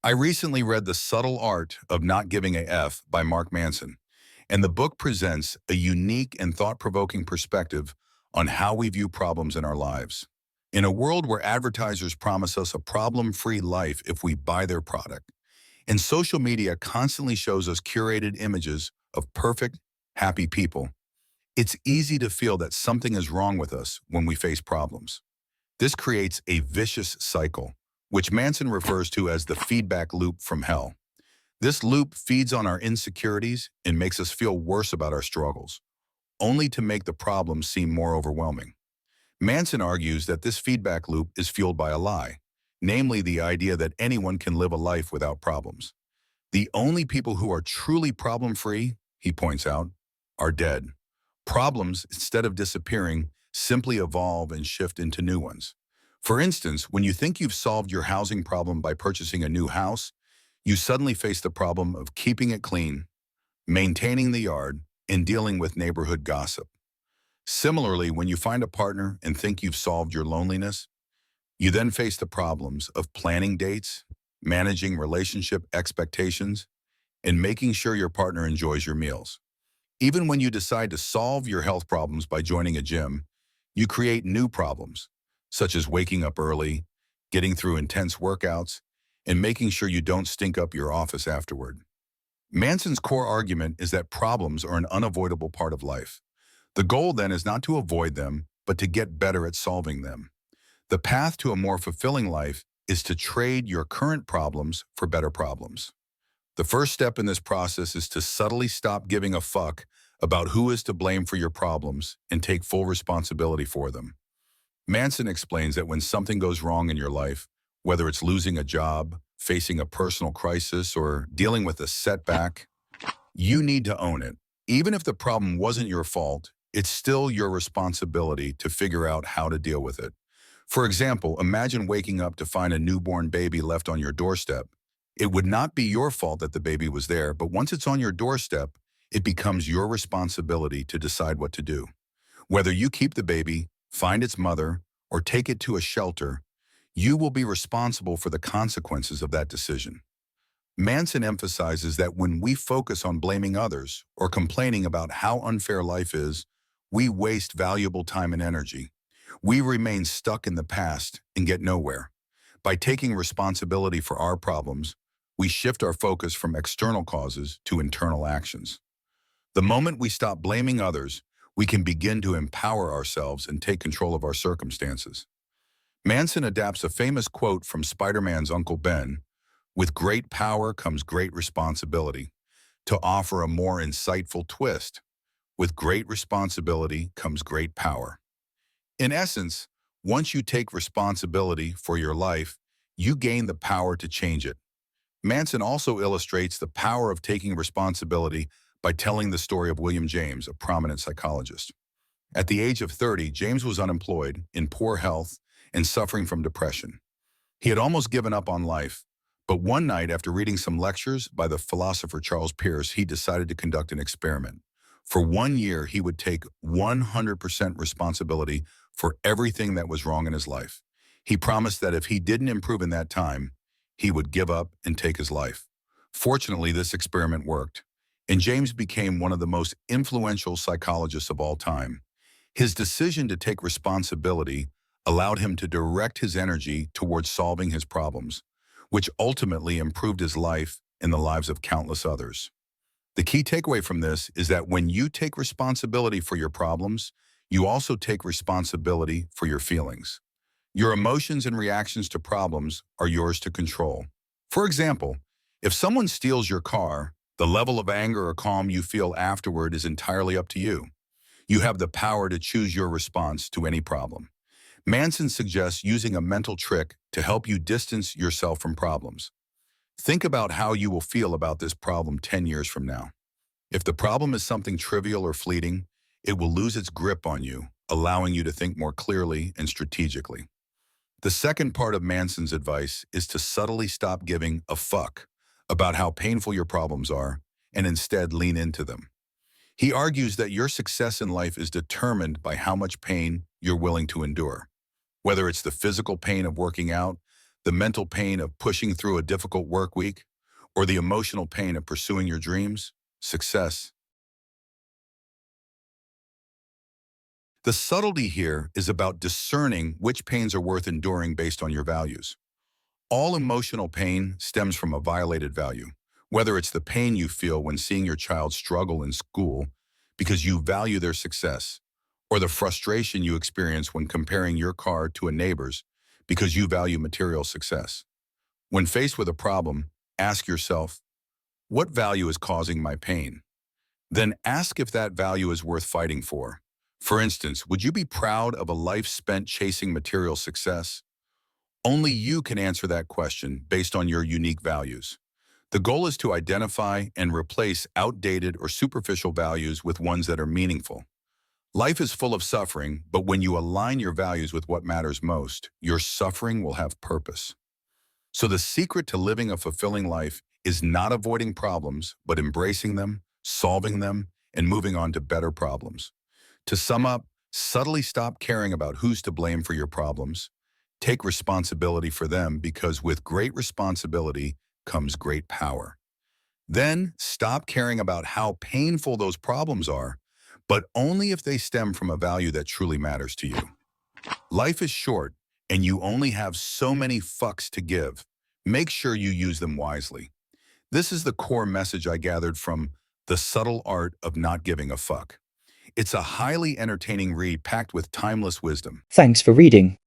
I recently read The Subtle Art of Not Giving a F by Mark Manson, and the book presents a unique and thought-provoking perspective on how we view problems in our lives. In a world where advertisers promise us a problem-free life if we buy their product, and social media constantly shows us curated images of perfect, happy people, it's easy to feel that something is wrong with us when we face problems. This creates a vicious cycle, which Manson refers to as the feedback loop from hell. This loop feeds on our insecurities and makes us feel worse about our struggles, only to make the problem seem more overwhelming. Manson argues that this feedback loop is fueled by a lie, namely the idea that anyone can live a life without problems. The only people who are truly problem-free, he points out, are dead. Problems, instead of disappearing, simply evolve and shift into new ones. For instance, when you think you've solved your housing problem by purchasing a new house, you suddenly face the problem of keeping it clean, maintaining the yard, and dealing with neighborhood gossip. Similarly, when you find a partner and think you've solved your loneliness, you then face the problems of planning dates, managing relationship expectations, and making sure your partner enjoys your meals. Even when you decide to solve your health problems by joining a gym, you create new problems, such as waking up early, getting through intense workouts, and making sure you don't stink up your office afterward. Manson's core argument is that problems are an unavoidable part of life. The goal then is not to avoid them, but to get better at solving them. The path to a more fulfilling life is to trade your current problems for better problems. The first step in this process is to subtly stop giving a fuck about who is to blame for your problems and take full responsibility for them. Manson explains that when something goes wrong in your life, whether it's losing a job, facing a personal crisis, or dealing with a setback, you need to own it. Even if the problem wasn't your fault, it's still your responsibility to figure out how to deal with it. For example, imagine waking up to find a newborn baby left on your doorstep. It would not be your fault that the baby was there, but once it's on your doorstep, it becomes your responsibility to decide what to do. Whether you keep the baby, find its mother, or take it to a shelter, you will be responsible for the consequences of that decision. Manson emphasizes that when we focus on blaming others or complaining about how unfair life is, we waste valuable time and energy. We remain stuck in the past and get nowhere. By taking responsibility for our problems, we shift our focus from external causes to internal actions. The moment we stop blaming others, we can begin to empower ourselves and take control of our circumstances. Manson adapts a famous quote from Spider-Man's Uncle Ben: "With great power comes great responsibility." To offer a more insightful twist, with great responsibility comes great power. In essence, once you take responsibility for your life, you gain the power to change it. Manson also illustrates the power of taking responsibility by telling the story of William James, a prominent psychologist. At the age of 30, James was unemployed, in poor health, and suffering from depression. He had almost given up on life, but one night after reading some lectures by the philosopher Charles Peirce, he decided to conduct an experiment. For 1 year, he would take 100% responsibility for everything that was wrong in his life. He promised that if he didn't improve in that time, he would give up and take his life. Fortunately, this experiment worked, and James became one of the most influential psychologists of all time. His decision to take responsibility allowed him to direct his energy towards solving his problems, which ultimately improved his life and the lives of countless others. The key takeaway from this is that when you take responsibility for your problems, you also take responsibility for your feelings. Your emotions and reactions to problems are yours to control. For example, if someone steals your car, the level of anger or calm you feel afterward is entirely up to you. You have the power to choose your response to any problem. Manson suggests using a mental trick to help you distance yourself from problems. Think about how you will feel about this problem 10 years from now. If the problem is something trivial or fleeting, it will lose its grip on you, allowing you to think more clearly and strategically. The second part of Manson's advice is to subtly stop giving a fuck about how painful your problems are and instead lean into them. He argues that your success in life is determined by how much pain you're willing to endure. Whether it's the physical pain of working out, The mental pain of pushing through a difficult work week? Or the emotional pain of pursuing your dreams? Success. The subtlety here is about discerning which pains are worth enduring based on your values. All emotional pain stems from a violated value, whether it's the pain you feel when seeing your child struggle in school because you value their success, or the frustration you experience when comparing your car to a neighbor's because you value material success. When faced with a problem, ask yourself, what value is causing my pain? Then ask if that value is worth fighting for. For instance, would you be proud of a life spent chasing material success? Only you can answer that question based on your unique values. The goal is to identify and replace outdated or superficial values with ones that are meaningful. Life is full of suffering, but when you align your values with what matters most, your suffering will have purpose. So the secret to living a fulfilling life is not avoiding problems, but embracing them, solving them, and moving on to better problems. To sum up, subtly stop caring about who's to blame for your problems. Take responsibility for them, because with great responsibility comes great power. Then stop caring about how painful those problems are, but only if they stem from a value that truly matters to you. Life is short, and you only have so many fucks to give. Make sure you use them wisely. This is the core message I gathered from The Subtle Art of Not Giving a Fuck. It's a highly entertaining read packed with timeless wisdom. Thanks for reading.